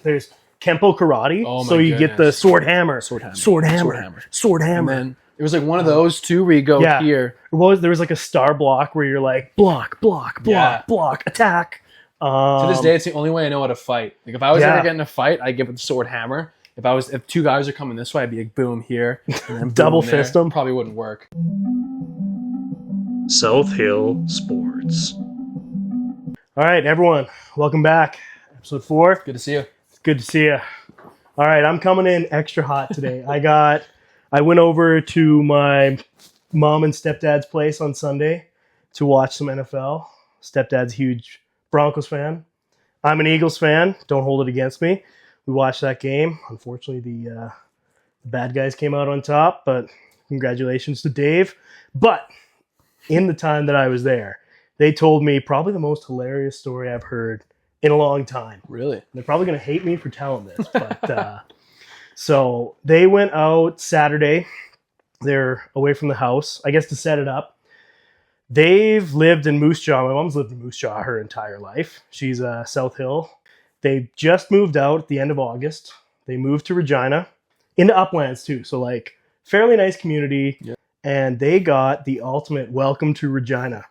There's Kenpo Karate, Oh my so you get the goodness. sword hammer. Sword hammer. Sword hammer. Sword hammer. Sword And hammer. then there was like one of those too where you go Yeah. here. There was like a star block where you're like block, block, block, Yeah. block, attack. To this day, it's the only way I know how to fight. Like if I was Yeah. ever getting a fight, I'd give it the sword hammer. If two guys are coming this way, I'd be like boom here, and then boom Double there. fist 'em. Probably wouldn't work. South Hill Sports. All right, everyone, welcome back. Episode 4. Good to see you. Good to see you. All right, I'm coming in extra hot today. I went over to my mom and stepdad's place on Sunday to watch some NFL. Stepdad's a huge Broncos fan. I'm an Eagles fan. Don't hold it against me. We watched that game. Unfortunately, the bad guys came out on top, but congratulations to Dave. But in the time that I was there, they told me probably the most hilarious story I've heard in a long time. Really? They're probably going to hate me for telling this, but so they went out Saturday. They're away from the house, I guess, to set it up. They've lived in Moose Jaw. My mom's lived in Moose Jaw her entire life. She's South Hill. They just moved out at the end of August. They moved to Regina, into Uplands too. So like fairly nice community. Yeah. And they got the ultimate welcome to Regina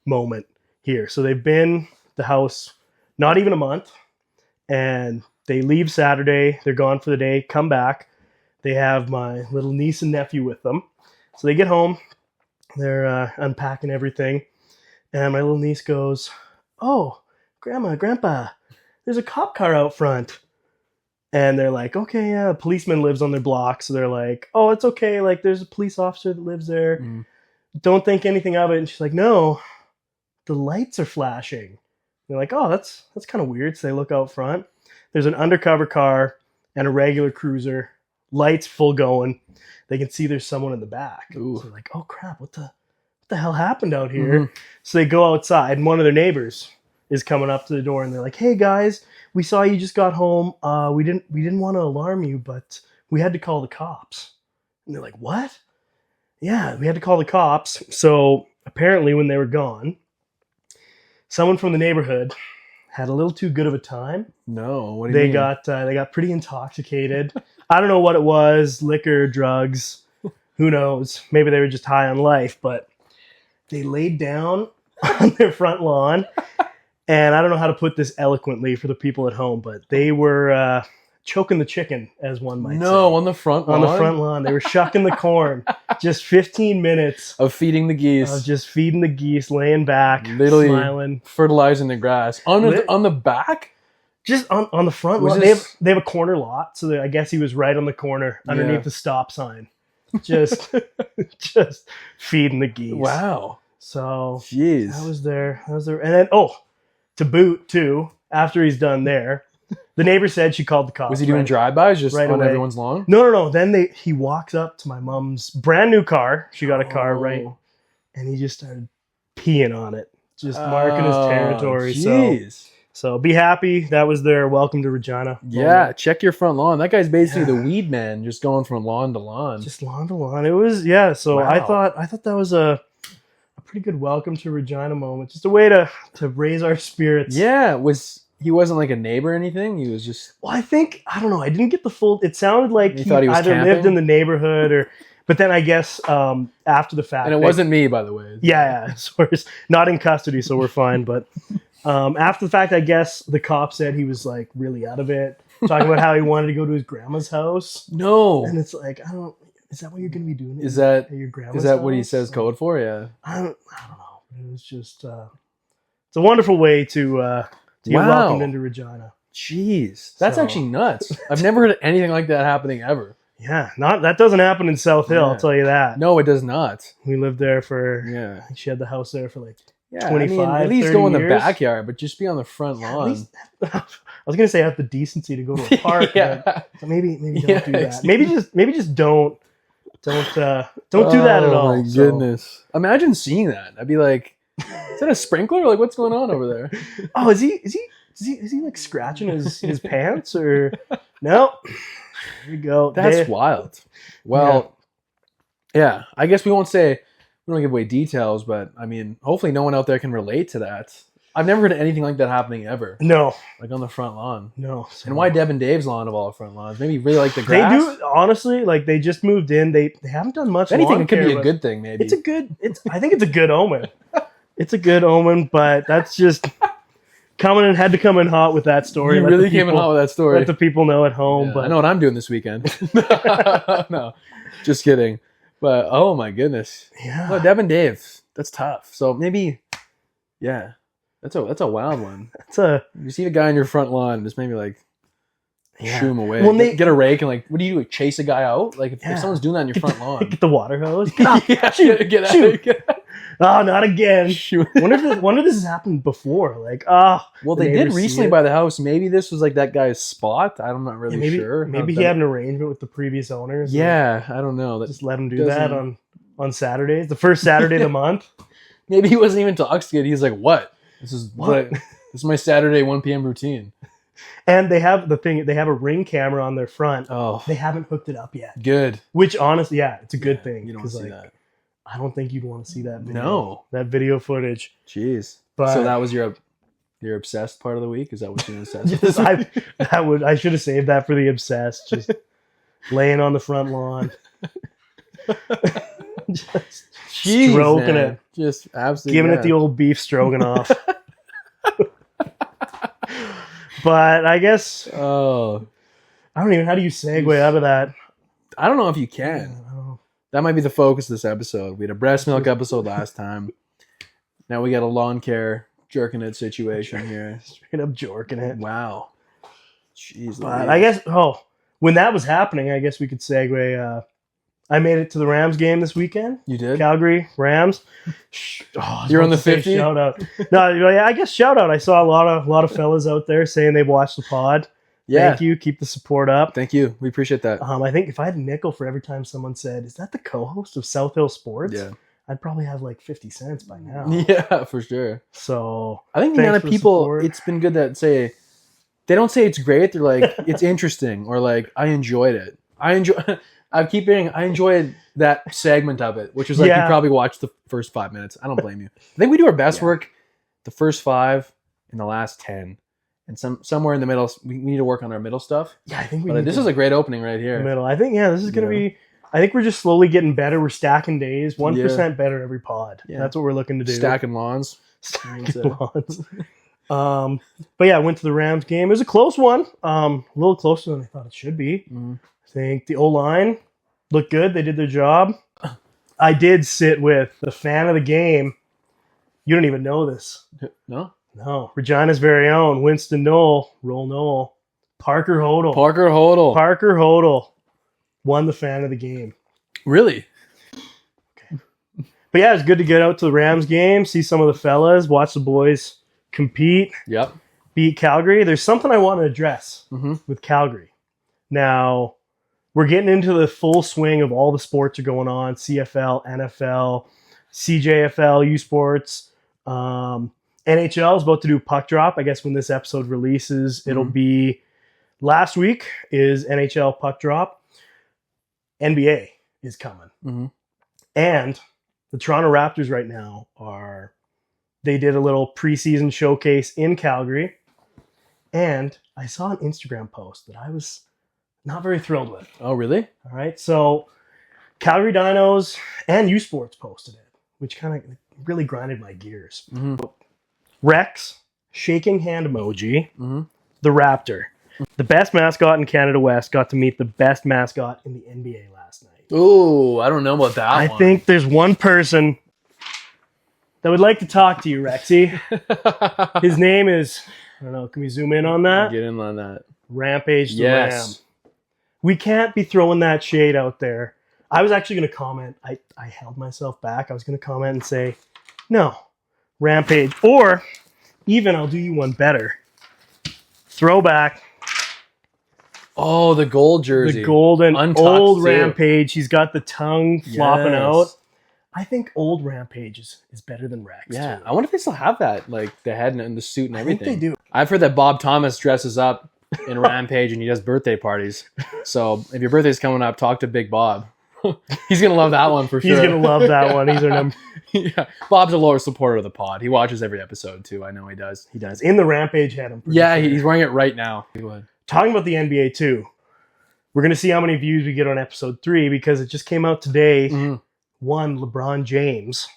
moment here. So they've been the house not even a month, and they leave Saturday. They're gone for the day, come back. They have my little niece and nephew with them. So they get home. They're unpacking everything. And my little niece goes, "Oh, Grandma, Grandpa, there's a cop car out front." And they're like, "Okay, yeah, a policeman lives on their block." So they're like, "Oh, it's okay. Like, there's a police officer that lives there. Mm. Don't think anything of it." And she's like, "No, the lights are flashing." And they're like, "Oh, that's kind of weird." So they look out front. There's an undercover car and a regular cruiser. Lights full going. They can see there's someone in the back. Ooh. So they're like, "Oh crap, what the hell happened out here?" Mhm. So they go outside, and one of their neighbors is coming up to the door, and they're like, "Hey guys, we saw you just got home. We didn't want to alarm you, but we had to call the cops." And they're like, "What?" "Yeah, we had to call the cops." So apparently, when they were gone, someone from the neighborhood had a little too good of a time. No, what do you mean? They got pretty intoxicated. I don't know what it was, liquor, drugs, who knows? Maybe they were just high on life, but they laid down on their front lawn. And I don't know how to put this eloquently for the people at home, but they were choking the chicken, as one might say. No, on the front lawn? On the front lawn. They were shucking the corn. Just 15 minutes Of feeding the geese. of just feeding the geese, laying back, Literally smiling. fertilizing the grass. On the back? Just on the front Was lawn. this- They have a corner lot, so I guess he was right on the corner underneath Yeah. the stop sign. Just just feeding the geese. Wow. So Jeez. that was there. And then to boot too, after he's done there, the neighbor said she called the cops. Was he doing right? drive-bys just right on away. everyone's lawn? No. Then he walks up to my mom's brand new car. She got a car, right? Oh. And he just started peeing on it, just marking his territory. Jeez. So be happy. That was their welcome to Regina. Yeah, check your front lawn. That guy's basically the weed man, just going from lawn to lawn. Just lawn to lawn. It was, yeah. So Wow. I thought that was a pretty good welcome to Regina moment. Just a way to raise our spirits. Yeah, he wasn't like a neighbor or anything? He was just... Well, I don't know. I didn't get the full. It sounded like You thought he was either camping? lived in the neighborhood or. But then I guess after the fact, And it wasn't me, by the way. Yeah. So we're not in custody, so we're fine. But after the fact, I guess the cop said he was like really out of it, talking about how he wanted to go to his grandma's house. No. And it's like, I don't. Is that what you're going to be doing? Is that at your grandma's what he house? says code for? Yeah. I don't know. It was just it's a wonderful way to get Wow. welcomed into Regina. Jeez. That's So- actually nuts. I've never heard of anything like that happening ever. Yeah, that doesn't happen in South Hill. Yeah. I'll tell you that. No, it does not. We lived there for. Yeah. I think she had the house there for like. Yeah, 25, at least 30 go in the years. backyard, but just be on the front At lawn. least, I was gonna say have the decency to go to a park. Yeah. But maybe don't Yeah, do that. exactly. Maybe just don't do that at all. Oh my So- goodness! Imagine seeing that. I'd be like, "Is that a sprinkler? Like, what's going on over there?" Oh, is he like scratching his pants or no? There you go. That's wild. Well, yeah. I guess we won't give away details, but I mean, hopefully, no one out there can relate to that. I've never heard of anything like that happening ever. No, Like on the front lawn. no. And why Deb and Dave's lawn of all front lawns? Maybe you really like the They grass. do, honestly, like they just moved in. They haven't done much. If anything, lawn it could care, be a but good thing. Maybe It's a good. I think it's a good omen. It's a good omen, but that's just had to come in hot with that story. you really came in hot with that story. Let the people know at home. Yeah, but I know what I'm doing this weekend. No, just kidding. But oh my goodness, yeah, well, Deb and Dave, that's tough. So maybe, yeah, that's a wild one. it's a You see a guy in your front lawn, just maybe like yeah. shoo him away. Well, Get a rake and like, what do you do? Like, chase a guy out? Like if someone's doing that in your front lawn, Get the water hose. Get out. yeah, Shoot, get out. shoot. Get out. Oh, not again. Shoot. Wonder if this has happened before. Like, well, Well, they did recently by the house. Maybe this was like that guy's spot. I'm not really maybe, sure. Maybe he had an arrangement with the previous owners. Yeah, I don't know. That Just let him do that on Saturdays, the first Saturday of the month. maybe he wasn't even intoxicated. He's like, "What? This is What? this is my Saturday 1 p.m. routine." And they have they have a Ring camera on their front. Oh, They haven't hooked it up yet. good. Which honestly, yeah, it's a good thing. You don't want to 'cause, see like, that. I don't think you'd want to see that video. No. That video footage. Jeez. But So that was your obsessed part of the week? Is that what you're obsessed with? just, I should have saved that for the obsessed. Just laying on the front lawn. Just Jeez, stroking man. it. Just absolutely Giving it the old beef stroganoff. But I guess Oh, I don't even. How do you segue out of that? I don't know if you can. That might be the focus of this episode. We had a breast milk episode last time. Now we got a lawn care jerking it situation here. Straight up jorking it. Wow. Jeez. But Louise. I guess when that was happening, I guess we could segue. I made it to the Rams game this weekend. You did? Calgary Rams. You're on the about to say 50? Shout out. No, yeah, I guess shout out. I saw a lot of fellas out there saying they've watched the pod. Yeah. Thank you. Keep the support up. Thank you. We appreciate that. I think if I had a nickel for every time someone said, "Is that the co-host of South Hill Sports?" Yeah. I'd probably have like 50 cents by now. Yeah, for sure. So I think the amount thanks of for the people, support. it's been good that say, they don't say it's great. They're like, it's interesting, or like, I enjoyed it. I keep hearing, I enjoyed that segment of it, which is like, Yeah. you probably watched the first 5 minutes. I don't blame you. I think we do our best work the first 5 and the last 10. And somewhere in the middle, we need to work on our middle stuff. yeah, I think we. But need this to- is a great opening right the here. middle. I think this is gonna Yeah. be. I think we're just slowly getting better. We're stacking days, 1% better every pod. Yeah. That's what we're looking to do. Stacking lawns. Stacking lawns. But yeah, I went to the Rams game. It was a close one. A little closer than I thought it should be. Mhm. I think the O-line looked good. They did their job. I did sit with the fan of the game. You don't even know this. No? No. Regina's very own Winston Knoll, Roll Knoll, Parker Hodel. Parker Hodel. Parker Hodel won the fan of the game. Really? But yeah, it's good to get out to the Rams game, see some of the fellas, watch the boys compete, Yep. beat Calgary. There's something I want to address Mm-hmm. with Calgary. Now, we're getting into the full swing of all the sports are going on, CFL, NFL, CJFL, U Sports. NHL is about to do puck drop. I guess when this episode releases, it'll be last week is NHL puck drop. NBA is coming. Mm-hmm. And the Toronto Raptors right now they did a little preseason showcase in Calgary. And I saw an Instagram post that I was not very thrilled with. Oh, really? All right. So Calgary Dinos and U Sports posted it, which kind of really grinded my gears. Mm-hmm. Rex, shaking hand emoji, Mm-hmm. the Raptor. The best mascot in Canada West got to meet the best mascot in the NBA last night. Oh, I don't know about that I one. think there's one person that would like to talk to you, Rexy. His name is, I don't know, can we zoom in on that? Get in on that. Rampage the Yes. Ram. We can't be throwing that shade out there. I was actually going to comment. I held myself back. I was going to comment and say, no, Rampage. Or even I'll do you one better. Throwback. Oh, the gold jersey. The golden Untucked old too. Rampage. He's got the tongue flopping Yes. out. I think old Rampage is better than Rex. Yeah, too. I wonder if they still have that, like the head and the suit and I think everything. they do. I've heard that Bob Thomas dresses up in Rampage and he does birthday parties. So if your birthday's coming up, talk to Big Bob. He's gonna love that one for sure. He's gonna love that one. He's our number. Yeah, Bob's a loyal supporter of the pod. He watches every episode too. I know he does. He does. In the Rampage hat. Yeah, he's wearing it right now. Talking about the NBA too, we're gonna see how many views we get on episode 3 because it just came out today. Mm-hmm. One, LeBron James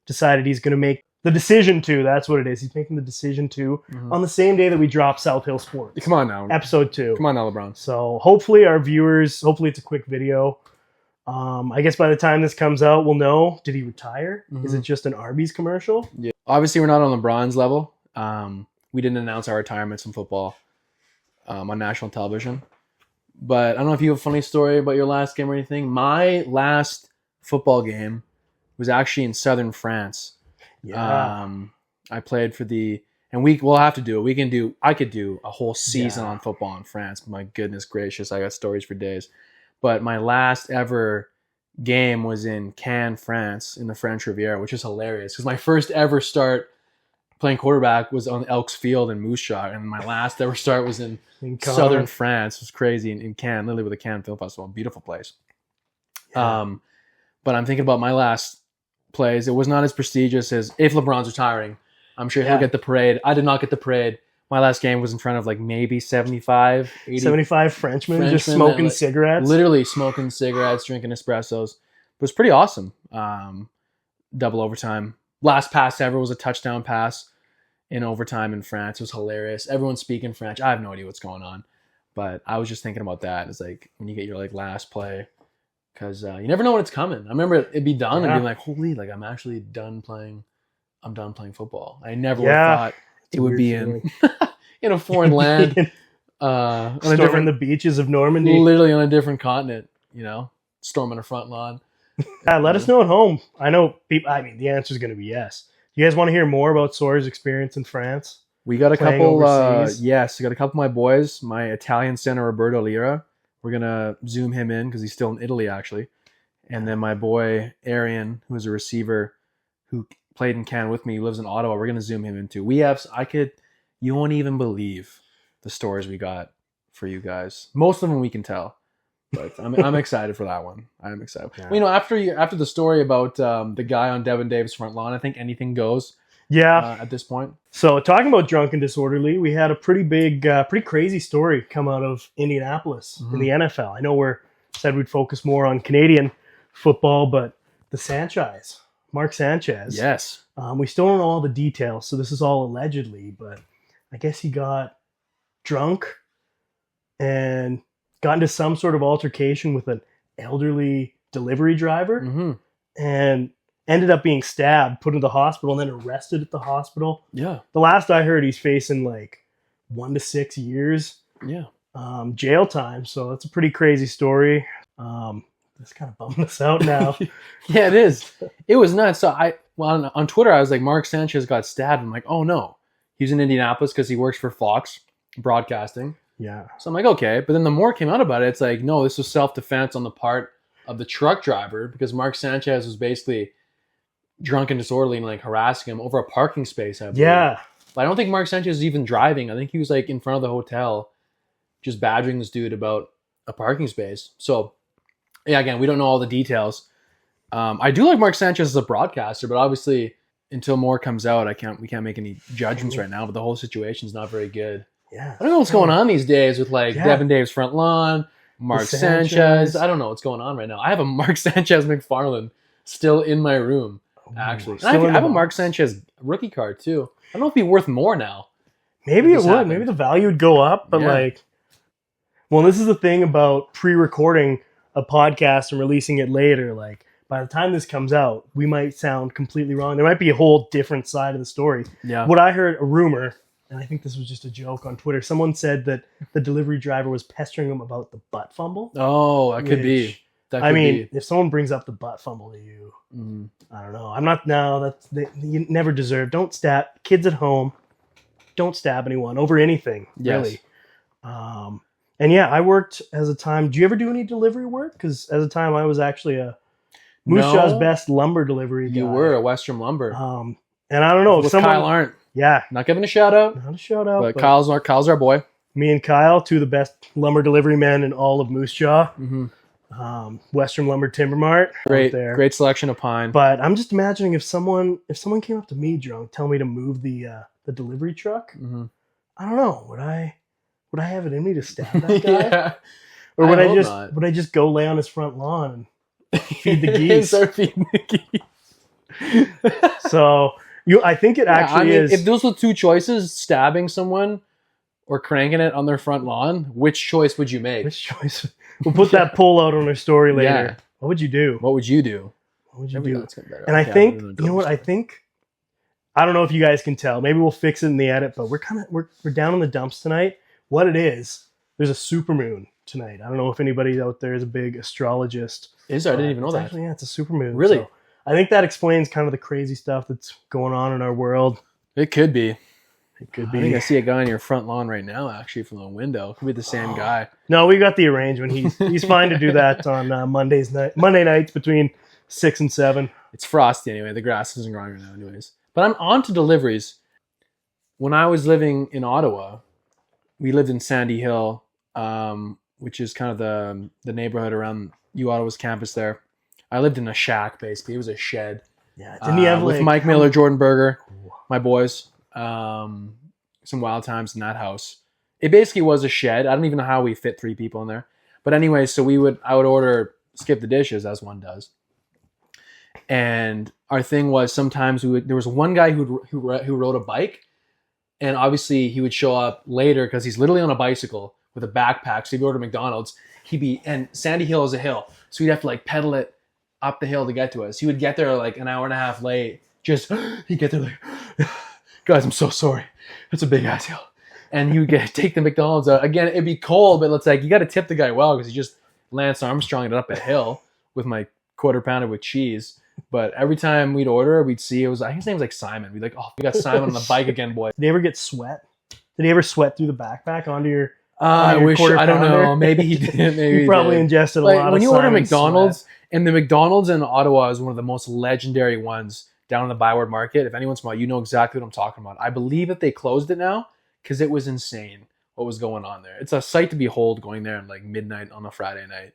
decided he's gonna make the decision to. That's what it is. He's making the decision to on the same day that we drop South Hill Sports. Come on now, episode 2. Come on now, LeBron. So hopefully our viewers. Hopefully it's a quick video. I guess by the time this comes out, we'll know. Did he retire? Is it just an Arby's commercial? Yeah. Obviously, we're not on LeBron's level. We didn't announce our retirements in football on national television. But I don't know if you have a funny story about your last game or anything. My last football game was actually in southern France. Yeah. I played for and we'll have to do it. I could do a whole season on football in France. My goodness gracious, I got stories for days. But my last ever game was in Cannes, France, in the French Riviera, which is hilarious. Because my first ever start playing quarterback was on Elks Field in Moose Jaw, and my last ever start was in southern France. It was crazy in Cannes, literally with the Cannes Film Festival. Beautiful place. Yeah. But I'm thinking about my last plays. It was not as prestigious as if LeBron's retiring. I'm sure he'll get the parade. I did not get the parade. My last game was in front of like maybe 75, 80. 75 Frenchmen just smoking cigarettes. Literally smoking cigarettes, drinking espressos. It was pretty awesome. Double overtime. Last pass ever was a touchdown pass in overtime in France. It was hilarious. Everyone's speaking French. I have no idea what's going on. But I was just thinking about that. It's like when you get your like last play. Because you never know when it's coming. I remember it'd be done and being like, holy, like I'm actually done playing. I'm done playing football. I never would have thought it would be in a foreign land, storming the beaches of Normandy, literally on a different continent. Storming a front lawn. Let us know at home. I know people. I mean, the answer is going to be yes. You guys want to hear more about Sawyer's experience in France? We got a couple. Yes, we got a couple of my boys. My Italian center Roberto Lira. We're gonna zoom him in because he's still in Italy actually, and then my boy Arian, who is a receiver, who played in Canada with me, lives in Ottawa. We're gonna zoom him into. You won't even believe the stories we got for you guys. Most of them we can tell, but I'm excited for that one. I'm excited. Yeah. Well, after the story about the guy on Devin Davis' front lawn, I think anything goes. Yeah. At this point. So talking about drunk and disorderly, we had a pretty big, pretty crazy story come out of Indianapolis in the NFL. I know we said we'd focus more on Canadian football, but the Sanchez, Mark Sanchez. Yes. We still don't know all the details, so this is all allegedly, but I guess he got drunk and got into some sort of altercation with an elderly delivery driver and ended up being stabbed, put into the hospital, and then arrested at the hospital. Yeah. The last I heard, he's facing like 1 to 6 years. Yeah. Jail time. So that's a pretty crazy story. That's kind of bumming us out now. Yeah, it is. It was nuts. So on Twitter, I was like, Mark Sanchez got stabbed. I'm like, oh no. He's in Indianapolis because he works for Fox Broadcasting. Yeah. So I'm like, okay. But then the more came out about it, it's like, no, this was self-defense on the part of the truck driver because Mark Sanchez was basically drunk and disorderly and like harassing him over a parking space. Yeah. But I don't think Mark Sanchez is even driving. I think he was like in front of the hotel just badgering this dude about a parking space. So yeah, again, we don't know all the details. I do like Mark Sanchez as a broadcaster, but obviously until more comes out, we can't make any judgments right now, but the whole situation is not very good. Yeah. I don't know what's going on these days with like Devin Davis front lawn, Mark Sanchez. I don't know what's going on right now. I have a Mark Sanchez McFarland still in my room. Actually, I have a Mark Sanchez rookie card too. I don't know if it'd be worth more now. Maybe it would. Maybe the value would go up. But this is the thing about pre-recording a podcast and releasing it later. Like by the time this comes out, we might sound completely wrong. There might be a whole different side of the story. Yeah. What I heard, a rumor, and I think this was just a joke on Twitter. Someone said that the delivery driver was pestering him about the butt fumble. Oh, that could be. If someone brings up the butt fumble to you, I don't know. I'm not now. You never deserve. Don't stab kids at home. Don't stab anyone over anything. Yes. Really. I worked as a time. Do you ever do any delivery work? Because as a time, I was actually a Moose Jaw's best lumber delivery guy. You were a Western Lumber. And I don't know if someone. Kyle Arndt. Yeah. Not giving a shout out. Not a shout out. But Kyle's our boy. Me and Kyle, two of the best lumber delivery men in all of Moose Jaw. Western Lumber Timber Mart. Great selection of pine. But I'm just imagining if someone came up to me drunk, tell me to move the delivery truck. Mm-hmm. I don't know. Would I have it in me to stab that guy? Yeah. Or would I just go lay on his front lawn and feed the geese? Start feeding the geese. So I think it actually is. If those were two choices, stabbing someone or cranking it on their front lawn, which choice would you make? Which choice? We'll put that poll out on our story later. Yeah. What would you do? What would you do? What would you do? And I think, you know what? I think, I don't know if you guys can tell. Maybe we'll fix it in the edit, but we're down in the dumps tonight. What it is, there's a supermoon tonight. I don't know if anybody out there is a big astrologist. Is there? I didn't even know that. Actually, yeah, it's a supermoon. Really? So I think that explains kind of the crazy stuff that's going on in our world. It could be. It could be. I think I see a guy on your front lawn right now, actually, from the window. It could be the same guy. No, we got the arrangement. He's fine to do that on Monday nights between 6 and 7. It's frosty anyway. The grass isn't growing right now anyways. But I'm on to deliveries. When I was living in Ottawa, we lived in Sandy Hill, which is kind of the neighborhood around U Ottawa's campus there. I lived in a shack, basically. It was a shed. Yeah, didn't you have with Mike Miller, Jordan Berger, my boys. Some wild times in that house. It basically was a shed. I don't even know how we fit 3 people in there. But anyway, so I would order skip the dishes, as one does. And our thing was sometimes there was one guy who rode a bike, and obviously he would show up later because he's literally on a bicycle with a backpack. So if you order McDonald's, and Sandy Hill is a hill, so he'd have to like pedal it up the hill to get to us. He would get there like an hour and a half late. He'd get there like, guys, I'm so sorry. That's a big ass hill. And he would take the McDonald's out. Again, it'd be cold, but it's like, you got to tip the guy well because he just Lance Armstrong it up a hill with my quarter pounder with cheese. But every time we'd order, we'd see I think his name's like Simon. We'd be like, oh, we got Simon on the bike again, boy. Did he ever get sweat? Did he ever sweat through the backpack onto your I don't know. Maybe he did. Maybe he probably ingested a lot of when you order Simon's McDonald's, sweat. And the McDonald's in Ottawa is one of the most legendary ones down in the Byward Market. If anyone's from, you know exactly what I'm talking about. I believe that they closed it now because it was insane what was going on there. It's a sight to behold going there at like midnight on a Friday night.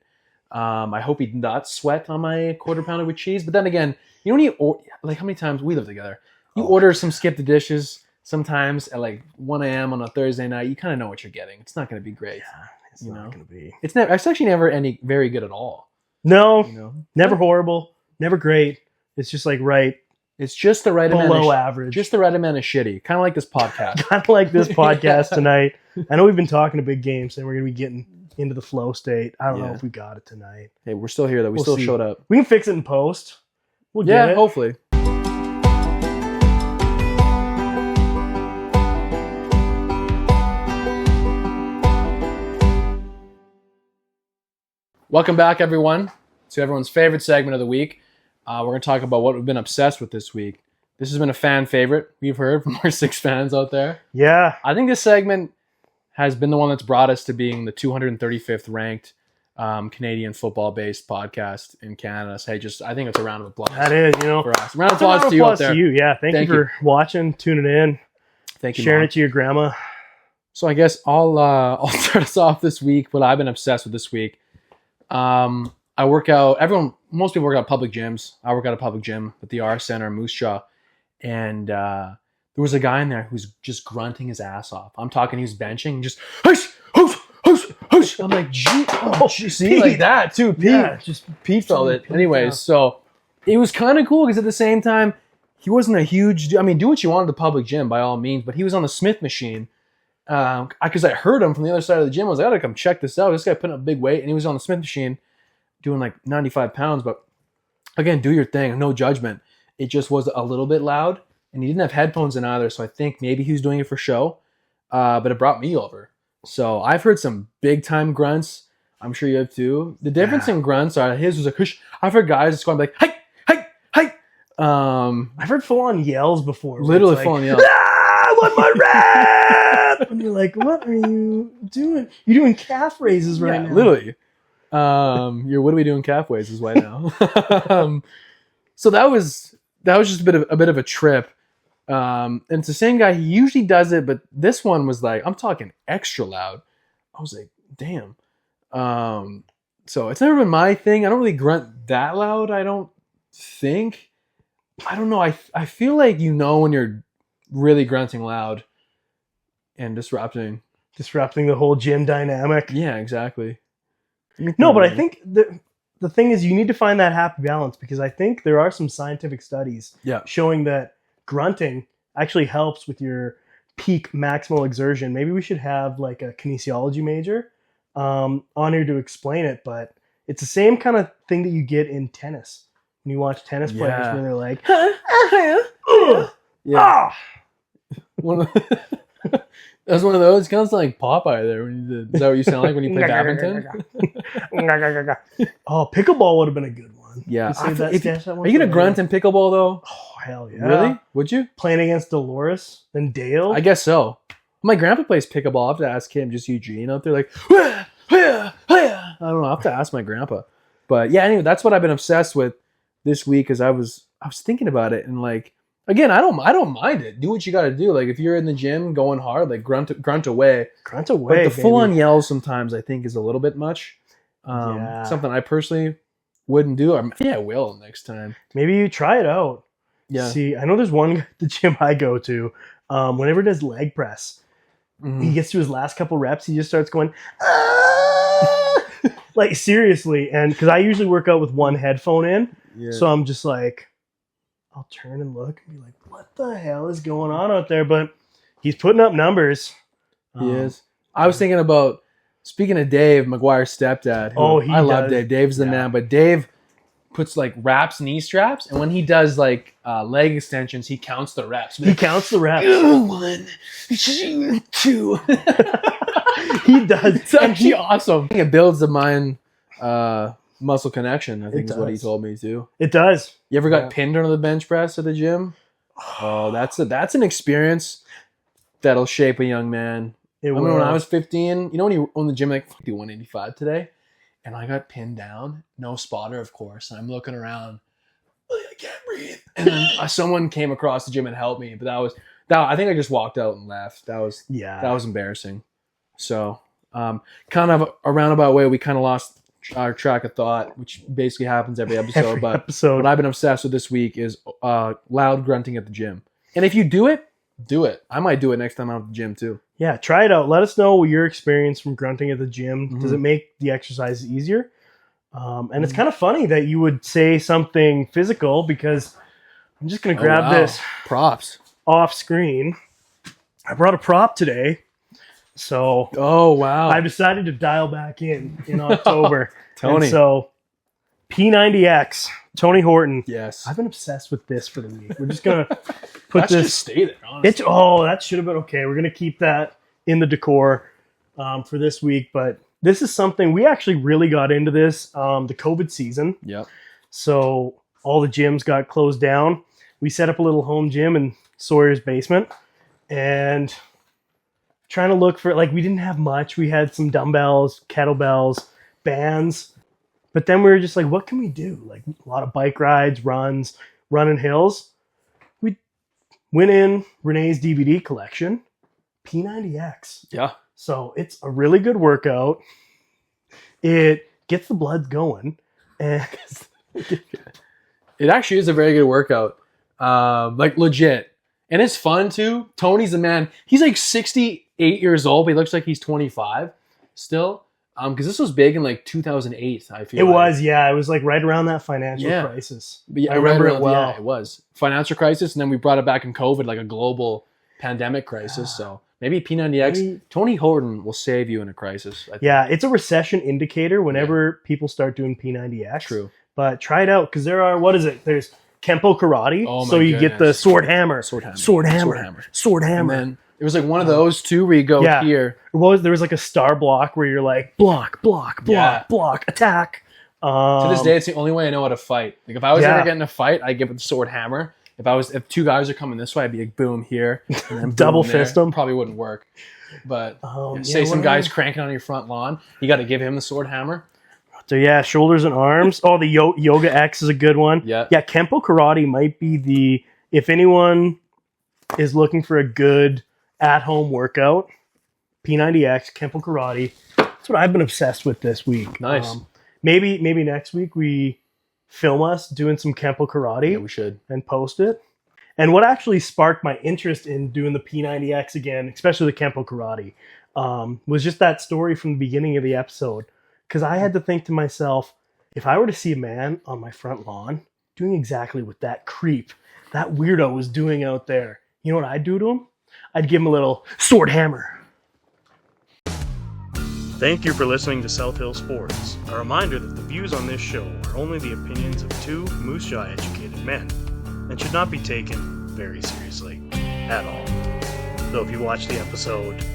I hope he did not sweat on my quarter pounder with cheese. But then again, you know, like how many times we live together, you order some skip the dishes sometimes at like 1 a.m. on a Thursday night. You kind of know what you're getting. It's not going to be great. Yeah, it's not going to be. It's actually never any very good at all. No, never horrible, never great. It's just like right. It's just the right amount below average. Just the right amount of shitty. Kind of like this podcast. Kind of like this podcast tonight. I know we've been talking a big game, and we're going to be getting into the flow state. I don't know if we got it tonight. Hey, we're still here though. We still showed up. We can fix it in post. We'll get it. Hopefully. Welcome back, everyone, to everyone's favorite segment of the week. We're going to talk about what we've been obsessed with this week. This has been a fan favorite, we've heard from our 6 fans out there. Yeah. I think this segment has been the one that's brought us to being the 235th ranked Canadian football-based podcast in Canada. So, hey, I think it's a round of applause. That is, for us. Round of applause to you out there. Yeah, thank you for watching, tuning in. Thank you, sharing Mom. it to your grandma. So I guess I'll start us off this week. What I've been obsessed with this week. I work out. Most people work out at public gyms. I work out at a public gym at the R Center in Moose Jaw, and there was a guy in there who's just grunting his ass off. I'm talking, he's benching, just hush, hush, hush, hush. I'm like, gee, see, Pete. like that too. Pete, Yeah, Pete felt it. Anyways, so it was kind of cool because at the same time, he wasn't a huge. I mean, do what you want at the public gym by all means, but he was on the Smith machine. Because I heard him from the other side of the gym. I was like, I gotta come check this out. This guy putting up big weight, and he was on the Smith machine doing like 95 pounds. But again, do your thing, no judgment. It just was a little bit loud, and he didn't have headphones in either. So I think maybe he was doing it for show. But it brought me over. So I've heard some big time grunts. I'm sure you have too. The difference in grunts are his was like, hush. I've heard guys just going like, hey, hey, hey. I've heard full on yells before. Literally full on yells. I want my rap! And you're like, what are you doing? You're doing calf raises right now. Literally. What are we doing calf raises right now? So that was just a bit of a trip. And it's the same guy. He usually does it, but this one was like, I'm talking extra loud. I was like, damn. So it's never been my thing. I don't really grunt that loud, I don't think. I don't know. I feel like when you're really grunting loud and disrupting the whole gym dynamic. Yeah, exactly. No, but I think the thing is you need to find that happy balance, because I think there are some scientific studies showing that grunting actually helps with your peak maximal exertion. Maybe we should have like a kinesiology major on here to explain it, but it's the same kind of thing that you get in tennis. When you watch tennis players where they're like, That's one of those. Kind of like Popeye there. Is that what you sound like when you play badminton? Oh, pickleball would have been a good one. Yeah. Are you going to grunt in pickleball, though? Oh, hell yeah. Really? Would you? Playing against Dolores and Dale? I guess so. My grandpa plays pickleball. I'll have to ask him, just Eugene out there like, I don't know. I'll have to ask my grandpa. But yeah, anyway, that's what I've been obsessed with this week, because I was thinking about it, and like, again, I don't mind it. Do what you got to do. Like if you're in the gym going hard, like grunt away. Grunt away. But the full on yells sometimes I think is a little bit much. Something I personally wouldn't do. I will next time. Maybe you try it out. Yeah. See, I know there's one guy at the gym I go to. Whenever he does leg press, he gets to his last couple reps, he just starts going, like seriously. And because I usually work out with one headphone in, so I'm just like, I'll turn and look and be like, what the hell is going on out there? But he's putting up numbers. He is. I was thinking about, speaking of Dave, Maguire's stepdad. I love Dave. Dave's the man. But Dave puts like wraps, knee straps. And when he does like leg extensions, he counts the reps. He counts the reps. 1, 2. He does. It's actually awesome. It builds the mind muscle connection, I think is what he told me too. It does. You ever got pinned under the bench press at the gym? Oh, that's an experience that'll shape a young man. I remember when I was 15, when you own the gym, like, do 185 today, and I got pinned down, no spotter, of course, and I'm looking around, I can't breathe, and then someone came across the gym and helped me, but I think I just walked out and left. That was embarrassing. So, kind of a roundabout way, we kind of lost our track of thought, which basically happens every episode. What I've been obsessed with this week is loud grunting at the gym. And if you do it, I might do it next time I'm at the gym too. Yeah, try it out. Let us know your experience from grunting at the gym. Mm-hmm. Does it make the exercise easier? And it's kind of funny that you would say something physical, because I'm just going to grab this props off screen. I brought a prop today. So, I decided to dial back in October. Tony. And so, P90X, Tony Horton. Yes. I've been obsessed with this for the week. We're just going to put that this. Should stay there, honestly. That should have been okay. We're going to keep that in the decor for this week. But this is something we actually really got into this the COVID season. Yep. So, all the gyms got closed down. We set up a little home gym in Sawyer's basement. And trying to look for, like, we didn't have much. We had some dumbbells, kettlebells, bands. But then we were just like, what can we do? Like, a lot of bike rides, runs, running hills. We went in Renee's DVD collection, P90X. Yeah. So it's a really good workout. It gets the blood going. And it actually is a very good workout. Like, legit. And it's fun, too. Tony's the man. He's like 68 years old, but he looks like he's 25 still. Because this was big in like 2008, I feel. It was, yeah. It was like right around that financial crisis. But I remember it well. Yeah, it was. Financial crisis, and then we brought it back in COVID, like a global pandemic crisis. So maybe P90X, Tony Horton will save you in a crisis. Yeah, it's a recession indicator whenever people start doing P90X. True. But try it out, because there are, what is it? There's Kenpo Karate. So you get the sword hammer. Sword hammer. And then it was like one of those too, where you go here. There was like a star block where you're like, block, attack. To this day, it's the only way I know how to fight. Like if I was ever getting a fight, I'd get with the sword hammer. If two guys are coming this way, I'd be like, boom here, and then double fist them. Probably wouldn't work. But say some guy's cranking on your front lawn, you got to give him the sword hammer. So yeah, shoulders and arms. Oh, the Yoga X is a good one. Yeah. Kenpo Karate might be if anyone is looking for a good at-home workout, P90X, Kenpo Karate. That's what I've been obsessed with this week. Nice. Maybe next week we film us doing some Kenpo Karate. Yeah, we should. And post it. And what actually sparked my interest in doing the P90X again, especially the Kenpo Karate, was just that story from the beginning of the episode. Because I had to think to myself, if I were to see a man on my front lawn doing exactly what that creep, that weirdo was doing out there, you know what I'd do to him? I'd give him a little sword hammer. Thank you for listening to South Hill Sports. A reminder that the views on this show are only the opinions of two Moose Jaw educated men and should not be taken very seriously at all. Though if you watch the episode,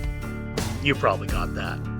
you probably got that.